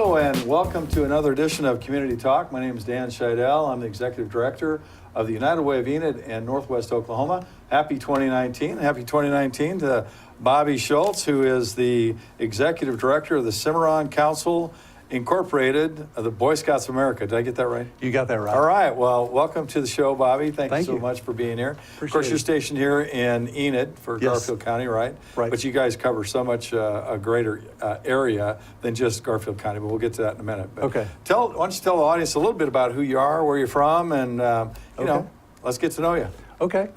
Hello and welcome to another edition of Community Talk. My name is Dan Schiedel. I'm the Executive Director of the United Way of Enid in Northwest Oklahoma. Happy 2019. Happy 2019 to Bobby Schultz, who is the Executive Director of the Cimarron Council Incorporated of the Boy Scouts of America. Did I get that right? You got that right. All right. Well, welcome to the show, Bobby. Thank you so you. much for being here. Appreciate of course, you're it. stationed here in Enid for Yes. Garfield County, right? Right. But you guys cover so much a greater area than just Garfield County, but we'll get to that in a minute. But Okay. why don't you tell the audience a little bit about who you are, where you're from, and you know, let's get to know you. Okay.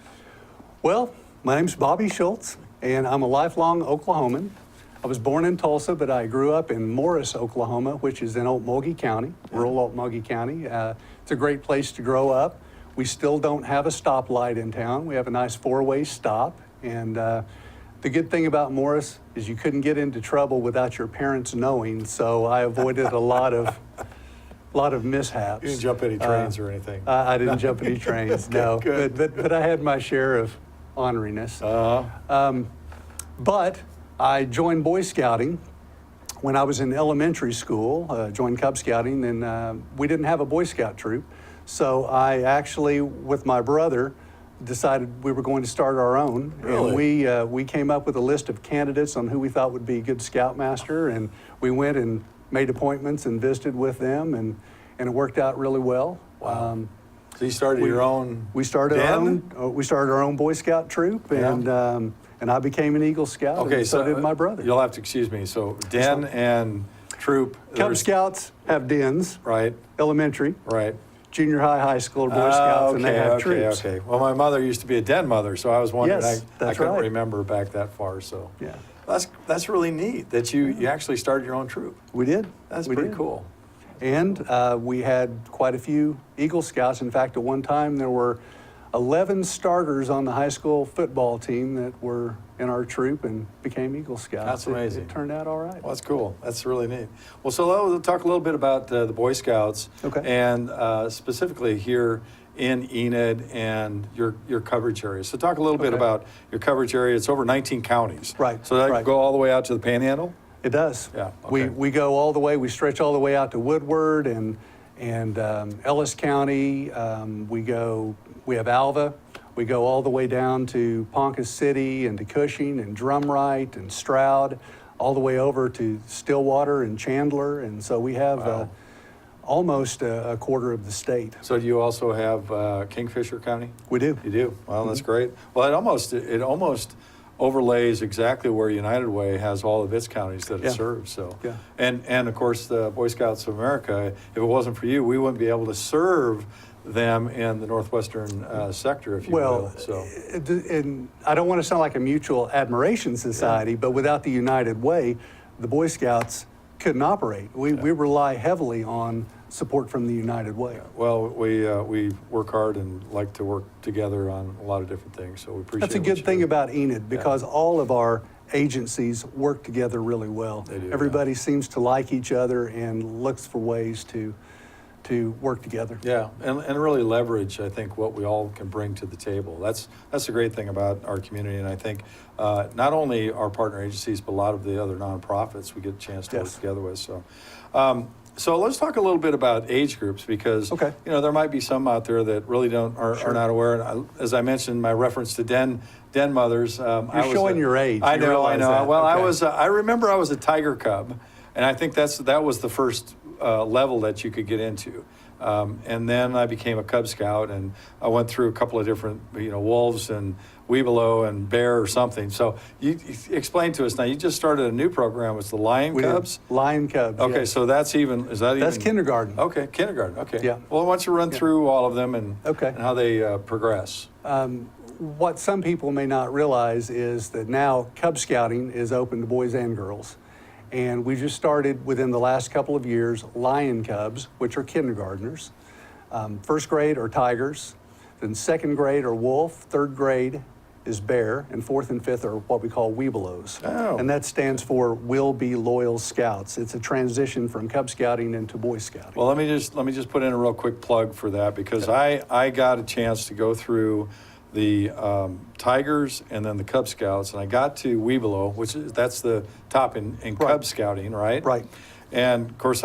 Well, my name's Bobby Schultz, and I'm a lifelong Oklahoman. I was born in Tulsa, but I grew up in Morris, Oklahoma, which is in Okmulgee County, rural Okmulgee County. It's a great place to grow up. We still don't have a stoplight in town. We have a nice four-way stop. And the good thing about Morris is you couldn't get into trouble without your parents knowing, so I avoided a lot of mishaps. You didn't jump any trains or anything. I didn't jump any trains, no. Good. But I had my share of orneriness. But I joined Boy Scouting when I was in elementary school, joined Cub Scouting, and we didn't have a Boy Scout troop. So I actually, with my brother, decided we were going to start our own. Really? And we came up with a list of candidates on who we thought would be a good Scoutmaster, and we went and made appointments and visited with them, and it worked out really well. Wow. So you started your own We started our own Boy Scout troop, and I became an Eagle Scout. Okay, and so did my brother. You'll have to excuse me. So den and troop. Cub Scouts have dens, Right, elementary, right. junior high, high school, or Boy Scouts, and they have troops. Okay. Well, my mother used to be a den mother, so I was wondering. Yes, I that's couldn't right. remember back that far. So Yeah, that's really neat that you actually started your own troop. we did. That's We pretty did. cool. And we had quite a few Eagle Scouts. In fact, at one time there were 11 starters on the high school football team that were in our troop and became Eagle Scouts. That's amazing. It turned out all right. Well, that's cool. That's really neat. Well, so let's talk a little bit about the Boy Scouts, Okay. and specifically here in Enid and your coverage area. So talk a little bit Okay. about your coverage area. It's over 19 counties. Right, So that right. go all the way out to the Panhandle? It does. Yeah, okay. We go all the way. We stretch all the way out to Woodward and Ellis County. We have Alva. We go all the way down to Ponca City and to Cushing and Drumright and Stroud, all the way over to Stillwater and Chandler. And so we have Wow. almost a quarter of the state. So do you also have Kingfisher County? We do. You do? Well, that's great. Well, it almost overlays exactly where United Way has all of its counties that it Yeah. serves. So, Yeah. and of course, the Boy Scouts of America. If it wasn't for you, we wouldn't be able to serve them in the northwestern sector, if you will. So, And I don't want to sound like a mutual admiration society, but without the United Way, the Boy Scouts couldn't operate. We rely heavily on support from the United Way. well, we work hard and like to work together on a lot of different things. So we appreciate. That's a what good you thing do. about Enid, because all of our agencies work together really well. They do, Everybody seems to like each other and looks for ways to work together. Yeah, and really leverage, I think, what we all can bring to the table. That's the great thing about our community, and I think not only our partner agencies, but a lot of the other nonprofits we get a chance to work Yes. together with. So let's talk a little bit about age groups, because Okay. you know there might be some out there that really are not aware. And as I mentioned, my reference to den mothers. You're showing your age. I You know. realize that. Well, Okay. I remember I was a tiger cub, and I think that was the first level that you could get into. And then I became a Cub Scout, and I went through a couple of different, wolves and weebelow and bear or something. So you explain to us now. You just started a new program. It's the Lion We do. Cubs. Lion Cubs. Okay, yes. so that's That's kindergarten. Okay, kindergarten. Okay. Yeah. Well, why don't you run through all of them and how they progress? What some people may not realize is that now Cub Scouting is open to boys and girls. And we just started within the last couple of years Lion Cubs, which are kindergartners. First grade are tigers, then second grade are wolf, third grade is bear, and fourth and fifth are what we call weebelows. Oh. And that stands for Will Be Loyal Scouts. It's a transition from Cub Scouting into Boy Scouting. Well, let me just put in a real quick plug for that, because I got a chance to go through the Tigers and then the Cub Scouts, and I got to Weebelow, that's the top in Cub Scouting, right? Right. And of course,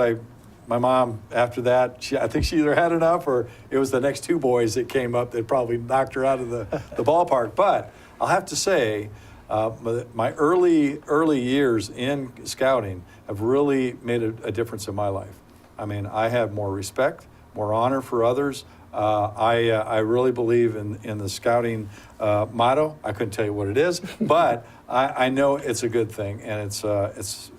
my mom, after that, I think she either had enough or it was the next two boys that came up that probably knocked her out of the ballpark. But I'll have to say, my early years in scouting have really made a difference in my life. I mean, I have more respect, more honor for others. I really believe in the scouting motto. I couldn't tell you what it is, but I know it's a good thing, and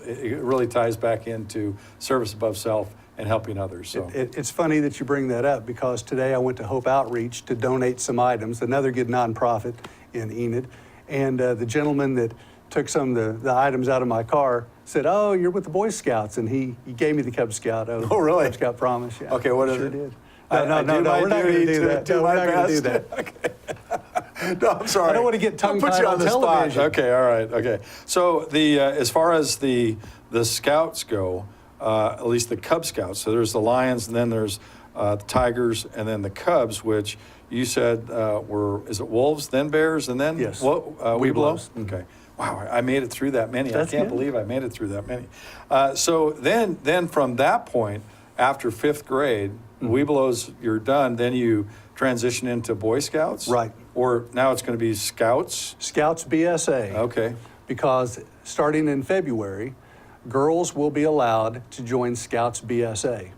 it really ties back into service above self and helping others. So It's funny that you bring that up, because today I went to Hope Outreach to donate some items, another good nonprofit in Enid, and the gentleman that took some of the items out of my car said, "Oh, you're with the Boy Scouts," and he gave me the Cub Scout. Oh, really? Cub Scout promise. Yeah. Okay, what is Sure it? did. No, No, we're not going to do that. No, we're not going to do that. Okay. No, I'm sorry. I don't want to get tongue-tied Put you on on the spot. television. Okay, all right, okay. So as far as the Scouts go, at least the Cub Scouts, so there's the Lions, and then there's the Tigers, and then the Cubs, which you said is it Wolves, then Bears, and then Yes. Webelos? Mhm. Okay. Wow, I made it through that many. That's I can't good. believe I made it through that many. So then from that point, after fifth grade, Webelos, you're done, then you transition into Boy Scouts? Right. Or now it's going to be Scouts? Scouts BSA. Okay. Because starting in February, girls will be allowed to join Scouts BSA.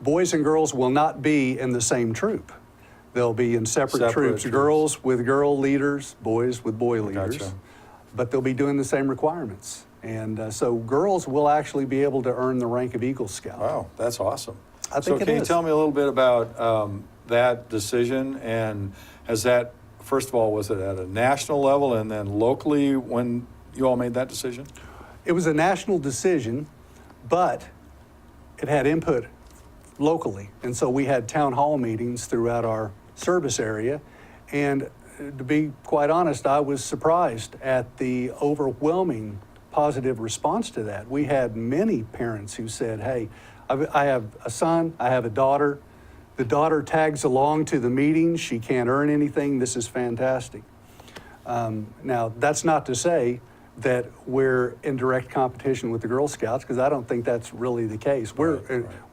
Boys and girls will not be in the same troop. They'll be in separate troops. troops. Girls with girl leaders, boys with boy leaders. Gotcha. But they'll be doing the same requirements. And so girls will actually be able to earn the rank of Eagle Scout. Wow, that's awesome. I think so it can you is. tell me a little bit about that decision, and has that, first of all, was it at a national level and then locally when you all made that decision? It was a national decision, but it had input locally. And so we had town hall meetings throughout our service area. And to be quite honest, I was surprised at the overwhelming positive response to that. We had many parents who said, "Hey, I have a son, I have a daughter. The daughter tags along to the meetings. She can't earn anything. This is fantastic." Now, that's not to say that we're in direct competition with the Girl Scouts, because I don't think that's really the case.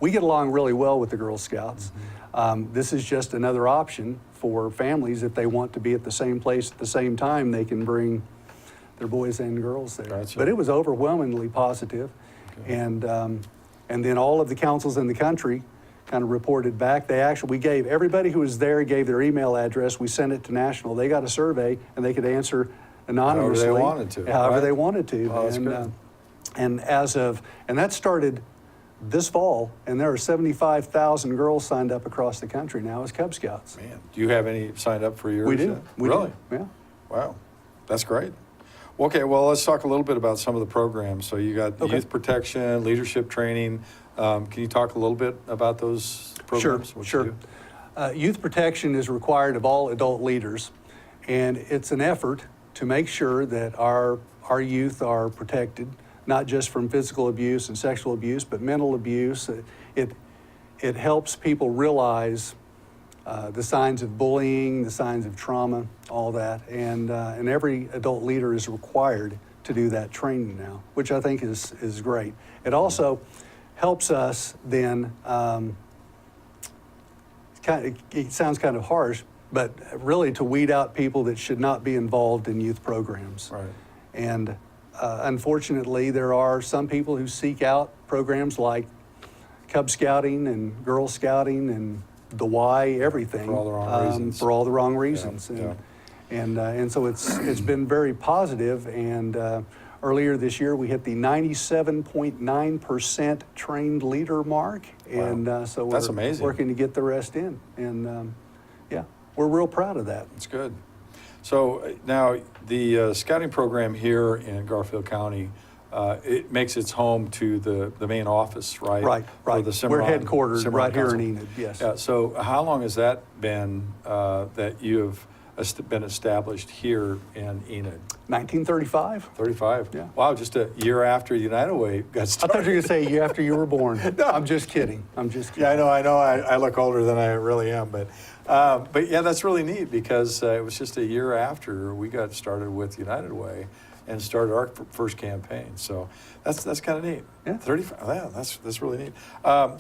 We get along really well with the Girl Scouts. This is just another option for families. If they want to be at the same place at the same time, they can bring their boys and girls there. Gotcha. But it was overwhelmingly positive. Okay. And then all of the councils in the country kind of reported back. We gave everybody who was there, gave their email address. We sent it to national. They got a survey, and they could answer anonymously. However they wanted to. However right? they wanted to. Oh, that's good. And that started this fall, and there are 75,000 girls signed up across the country now as Cub Scouts. Man, do you have any signed up for yours? We do. yet? We Really? do. Yeah. Wow, that's great. Okay, well, let's talk a little bit about some of the programs. So you got Okay. youth protection, leadership training. Can you talk a little bit about those programs? What you Sure. do? Youth protection is required of all adult leaders, and it's an effort to make sure that our youth are protected, not just from physical abuse and sexual abuse, but mental abuse. It helps people realize the signs of bullying, the signs of trauma, all that, and every adult leader is required to do that training now, which I think is great. It also helps us then, it sounds kind of harsh, but really to weed out people that should not be involved in youth programs. Right. And unfortunately, there are some people who seek out programs like Cub Scouting and Girl Scouting and the Y, everything. For all the wrong reasons. For all the wrong reasons. Yeah. And so it's been very positive, and earlier this year we hit the 97.9% trained leader mark, and so That's we're amazing. working to get the rest in, and yeah, we're real proud of that. That's good. So now the scouting program here in Garfield County, it makes its home to the main office, right? Right. For the We're Cimarron, headquartered Cimarron right here in Council. Enid, yes. Yeah, so how long has that been that you have been established here in Enid? 1935. 35? Yeah. Wow, just a year after United Way got I started. thought you were going to say after you were born. No. I'm just kidding. Yeah, I know. I look older than I really am, but yeah, that's really neat because it was just a year after we got started with United Way, and started our first campaign. So that's kind of neat. Yeah. 35. Yeah, that's really neat.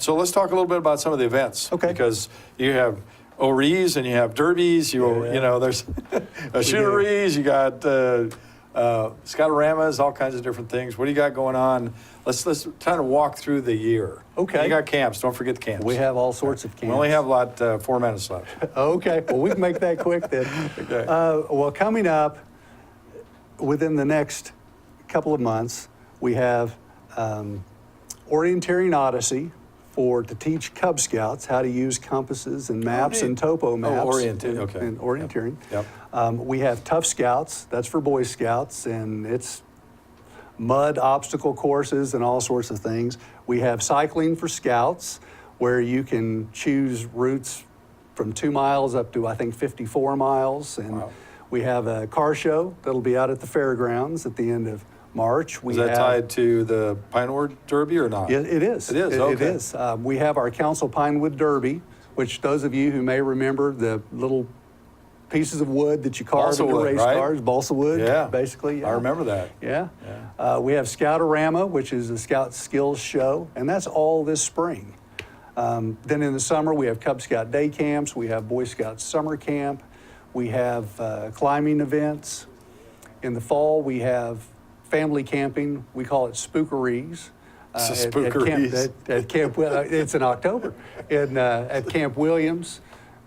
So let's talk a little bit about some of the events. Okay. Because you have OREs and you have derbies. You know, there's shooteries. You got Scoutoramas, all kinds of different things. What do you got going on? Let's kind of walk through the year. Okay. You got camps. Don't forget the camps. We have all sorts of camps. We only have about 4 minutes left. Okay, well, we can make that quick then. Okay. Well, coming up within the next couple of months, we have Orienteering Odyssey to teach Cub Scouts how to use compasses and maps and topo maps. orienteering, okay. And orienteering. Yep. We have Tough Scouts, that's for Boy Scouts, and it's mud obstacle courses and all sorts of things. We have Cycling for Scouts, where you can choose routes from 2 miles up to, I think, 54 miles. And Wow. we have a car show that'll be out at the fairgrounds at the end of March. Is that tied to the Pinewood Derby or not? It is. It is, It okay. is. We have our Council Pinewood Derby, which those of you who may remember the little pieces of wood that you carve Balsa into wood, race right? cars, balsa wood, Yeah. basically. I remember that. Yeah. We have Scoutorama, which is a Scout skills show, and that's all this spring. Then in the summer, we have Cub Scout day camps, we have Boy Scout summer camp, we have climbing events. In the fall, we have family camping. We call it spookeries. Spookeries. At Camp, it's in October, at Camp Williams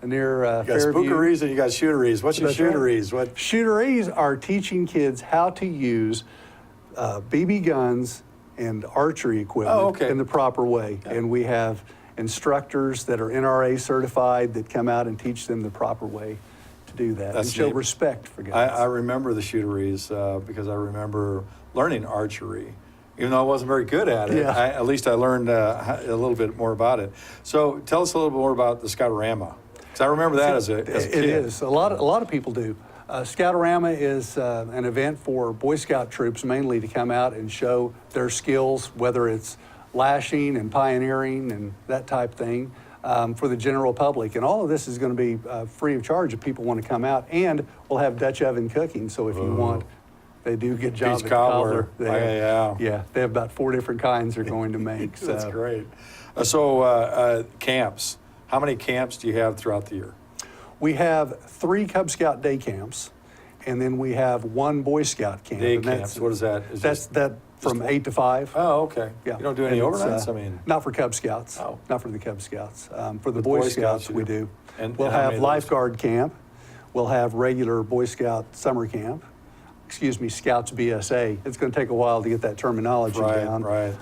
near You got Fairview. spookeries and you got shooteries. What's your That's right. shooteries? What? Shooteries are teaching kids how to use BB guns and archery equipment in the proper way. Yeah. And we have instructors that are NRA certified that come out and teach them the proper way to do that That's and show neat. respect for guns. I remember the shooteries because I remember learning archery. Even though I wasn't very good at it, Yeah. at least I learned a little bit more about it. So tell us a little bit more about the Scoutorama. Because I remember that as a kid. It is. A lot of people do. Scoutorama is an event for Boy Scout troops mainly to come out and show their skills, whether it's lashing and pioneering and that type thing, for the general public. And all of this is going to be free of charge if people want to come out. And we'll have Dutch oven cooking, so if you want, they do get jobs Beach at cobbler. Cobbler. Yeah. Yeah, they have about 4 different kinds they're going to make. That's so. great. Camps. How many camps do you have throughout the year? We have 3 Cub Scout day camps, and then we have 1 Boy Scout camp. Day and camps. What is that? Is That's just from 8 to 5. Oh, okay. Yeah. You don't do any And it's, overnights? I mean, not for Cub Scouts. Oh. Not for the Cub Scouts. For the With Boy Boy Scouts, Scouts you we do. do. And We'll how many have of those? lifeguard camp. We'll have regular Boy Scout summer camp. Excuse me, Scouts BSA. It's going to take a while to get that terminology down. Right.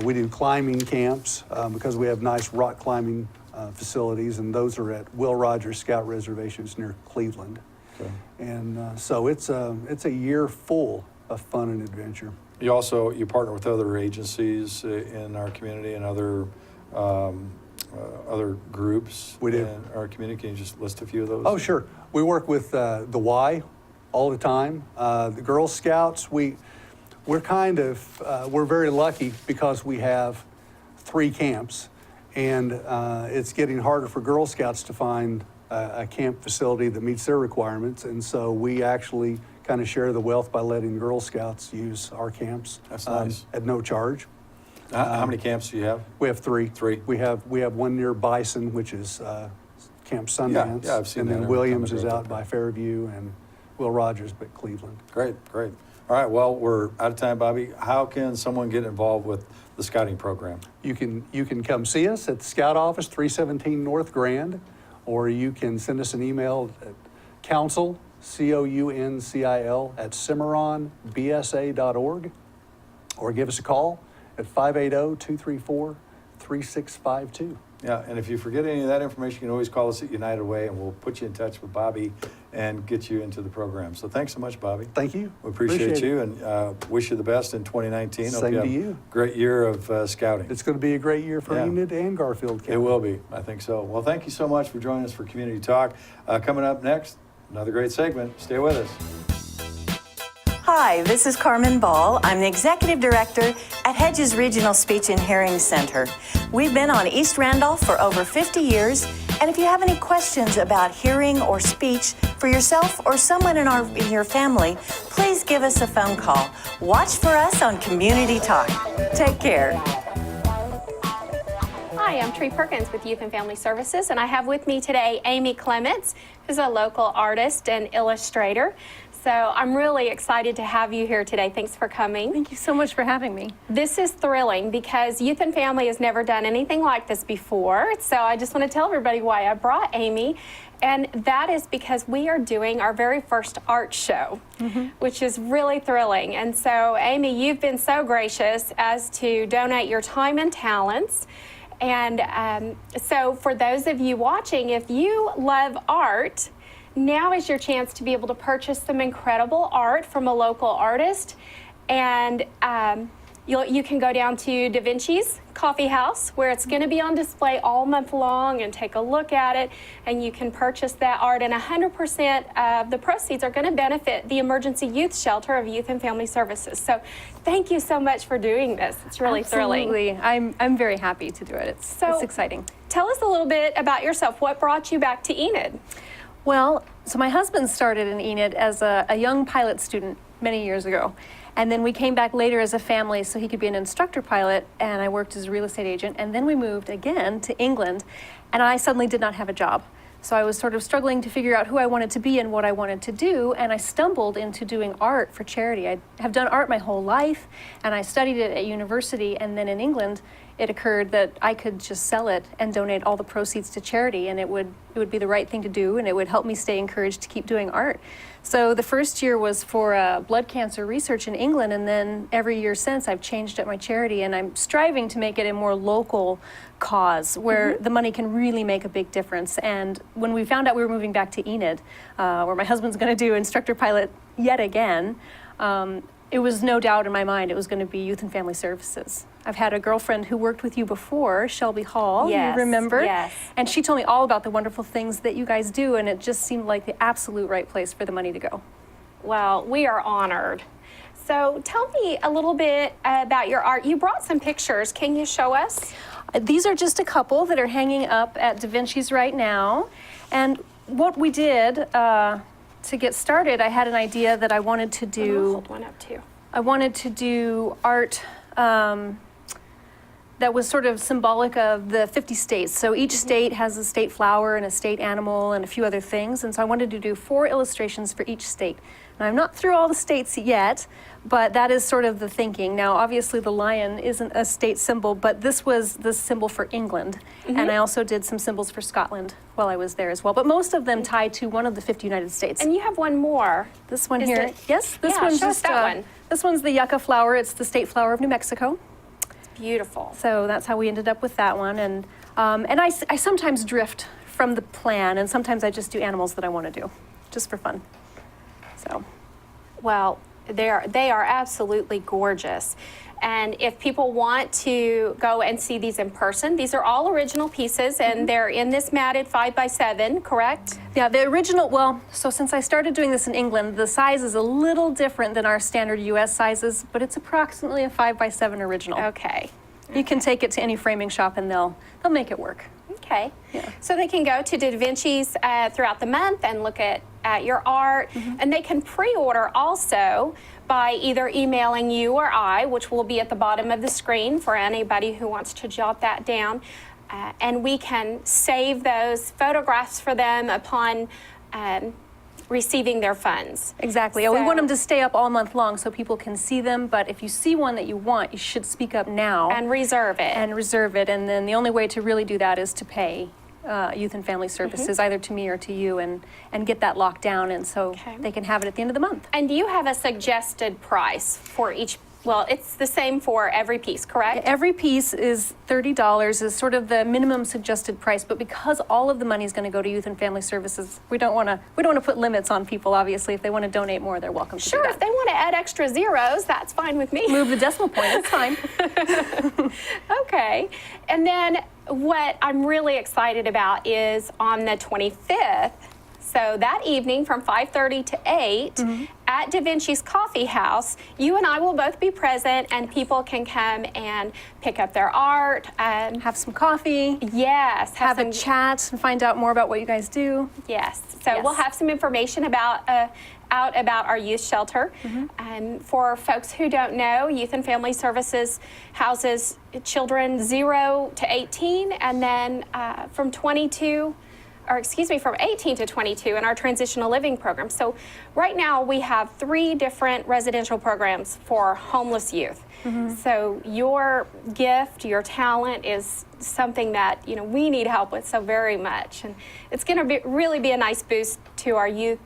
We do climbing camps because we have nice rock climbing facilities, and those are at Will Rogers Scout Reservations near Cleveland. Okay. And so it's a year full of fun and adventure. You partner with other agencies in our community and other groups. We do. In our community. Can you just list a few of those? Oh, sure. We work with the Y all the time. The Girl Scouts, we're very lucky because we have 3 camps, and it's getting harder for Girl Scouts to find a camp facility that meets their requirements, and so we actually kind of share the wealth by letting Girl Scouts use our camps. That's nice. At no charge. How many camps do you have? We have 3. 3. We have one near Bison, which is Camp Sundance. Yeah, I've seen and that then every time I Williams is drove out up by there. Fairview, and Will Rogers by Cleveland. Great. All right, well, we're out of time, Bobby. How can someone get involved with the scouting program? You can come see us at the Scout Office, 317 North Grand, or you can send us an email at council, COUNCIL, at cimarronbsa.org, or give us a call at 580-234-3652. Yeah, and if you forget any of that information, you can always call us at United Way, and we'll put you in touch with Bobby and get you into the program. So thanks so much, Bobby. Thank you. We appreciate you it. and wish you the best in 2019. Hope Same you to have you. a great year of scouting. It's going to be a great year for Yeah. Enid and Garfield County. It will be. I think so. Well, thank you so much for joining us for Community Talk. Coming up next, another great segment. Stay with us. Hi, this is Carmen Ball. I'm the Executive Director at Hedges Regional Speech and Hearing Center. We've been on East Randolph for over 50 years, And if you have any questions about hearing or speech for yourself or someone in your family, please give us a phone call. Watch for us on Community Talk. Take care. Hi, I'm Tree Perkins with Youth and Family Services, and I have with me today Amy Clements, who's a local artist and illustrator. So I'm really excited to have you here today. Thanks for coming. Thank you so much for having me. This is thrilling because Youth and Family has never done anything like this before. So I just want to tell everybody why I brought Amy. And that is because we are doing our very first art show, which is really thrilling. And so, Amy, you've been so gracious as to donate your time and talents. And so for those of you watching, if you love art, now is your chance to be able to purchase some incredible art from a local artist. And you can go down to Da Vinci's Coffee House, where it's going to be on display all month long, and take a look at it, and you can purchase that art. And 100% of the proceeds are going to benefit the Emergency Youth Shelter of Youth and Family Services. So thank you so much for doing this. It's really thrilling. Absolutely. I'm very happy to do it. It's exciting. Tell us a little bit about yourself. What brought you back to Enid? Well, so my husband started in Enid as a young pilot student many years ago. And then we came back later as a family so he could be an instructor pilot, and I worked as a real estate agent. And then we moved again to England, and I suddenly did not have a job. So I was sort of struggling to figure out who I wanted to be and what I wanted to do, and I stumbled into doing art for charity. I have done art my whole life, and I studied it at university, and then in England, it occurred that I could just sell it and donate all the proceeds to charity, and it would be the right thing to do, and it would help me stay encouraged to keep doing art. So the first year was for blood cancer research in England, and then every year since I've changed up my charity, and I'm striving to make it a more local cause where the money can really make a big difference. And when we found out we were moving back to Enid, where my husband's going to do instructor pilot yet again, it was no doubt in my mind it was going to be Youth and Family Services. I've had a girlfriend who worked with you before, Shelby Hall, yes, you remember? Yes. And she told me all about the wonderful things that you guys do, and it just seemed like the absolute right place for the money to go. Well, we are honored. So tell me a little bit about your art. You brought some pictures. Can you show us? These are just a couple that are hanging up at Da Vinci's right now. And what we did to get started, I had an idea that I wanted to do. I'll hold one up too. I wanted to do art that was sort of symbolic of the 50 states. So each state has a state flower and a state animal and a few other things. And so I wanted to do 4 illustrations for each state. And I'm not through all the states yet, but that is sort of the thinking. Now, obviously the lion isn't a state symbol, but this was the symbol for England. And I also did some symbols for Scotland while I was there as well. But most of them tied to one of the 50 United States. And you have one more. This one Is here. it? Yes, this Yeah, one's show us just that one. This one's the yucca flower. It's the state flower of New Mexico. Beautiful. So that's how we ended up with that one. And I sometimes drift from the plan, and sometimes I just do animals that I want to do, just for fun. So, Well, they are absolutely gorgeous. And if people want to go and see these in person, these are all original pieces, and they're in this matted 5x7, correct? yeah, the original, well, so since I started doing this in England, the size is a little different than our standard US sizes, but it's approximately a 5x7 original. Okay. You can take it to any framing shop and they'll make it work. Okay. Yeah. So they can go to Da Vinci's throughout the month and look at your art, and they can pre-order also by either emailing you or I, which will be at the bottom of the screen for anybody who wants to jot that down, and we can save those photographs for them upon receiving their funds. Exactly. We want them to stay up all month long so people can see them, but if you see one that you want, you should speak up now. And reserve it. And reserve it, and then the only way to really do that is to pay Youth and Family Services, either to me or to you, and get that locked down, and so they can have it at the end of the month. And do you have a suggested price for each? Well, it's the same for every piece, correct? Every piece is $30, is sort of the minimum suggested price, but because all of the money is going to go to Youth and Family Services, we don't want to put limits on people. Obviously, if they want to donate more, they're welcome to do Sure, that. if they want to add extra zeros, that's fine with me. Move the decimal point, it's fine. Okay. And then what I'm really excited about is on the 25th, so that evening from 5:30 to 8 at Da Vinci's Coffee House, you and I will both be present, and people can come and pick up their art. Have some coffee. Yes. Have some, a chat and find out more about what you guys do. Yes. So Yes. we'll have some information out about our youth shelter. For folks who don't know, Youth and Family Services houses children 0 to 18, and then from 18 to 22 in our transitional living program. So right now we have 3 different residential programs for homeless youth. So your gift, your talent is something that we need help with so very much, and it's going to really be a nice boost to our youth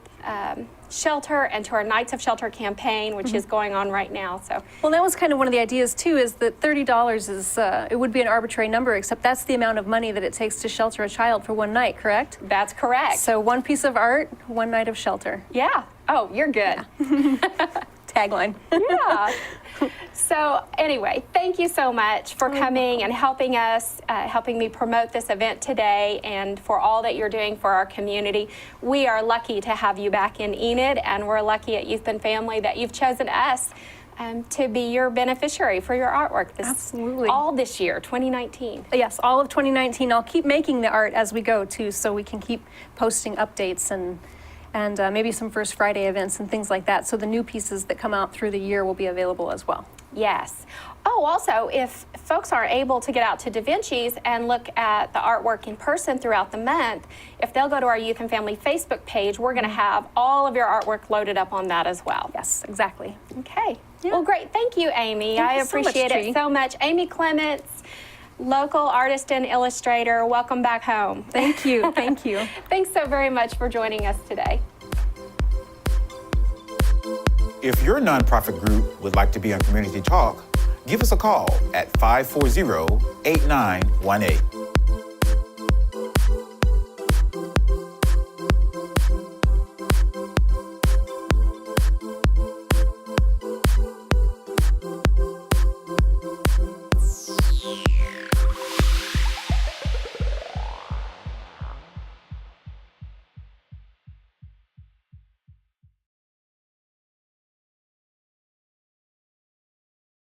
shelter and to our Nights of Shelter campaign, which is going on right now. So Well, that was kind of one of the ideas too, is that $30 is, it would be an arbitrary number, except that's the amount of money that it takes to shelter a child for one night, correct? that's correct. So one piece of art, one night of shelter. Yeah. Oh, you're good. Tagline. Yeah. So anyway, thank you so much for coming and helping us, helping me promote this event today, and for all that you're doing for our community. We are lucky to have you back in Enid, and we're lucky at Youth and Family that you've chosen us to be your beneficiary for your artwork Absolutely. all this year, 2019. Yes, all of 2019. I'll keep making the art as we go too, so we can keep posting updates and maybe some First Friday events and things like that. So the new pieces that come out through the year will be available as well. Yes. Oh, also, if folks aren't able to get out to Da Vinci's and look at the artwork in person throughout the month, if they'll go to our Youth and Family Facebook page, we're going to have all of your artwork loaded up on that as well. Yes, exactly. Okay. Yeah. Well, great. Thank you, Amy. Thank I you so much, appreciate Tree. it so much. Amy Clements, local artist and illustrator. Welcome back home. Thank you. Thank you. Thanks so very much for joining us today. If your nonprofit group would like to be on Community Talk, give us a call at 540-8918.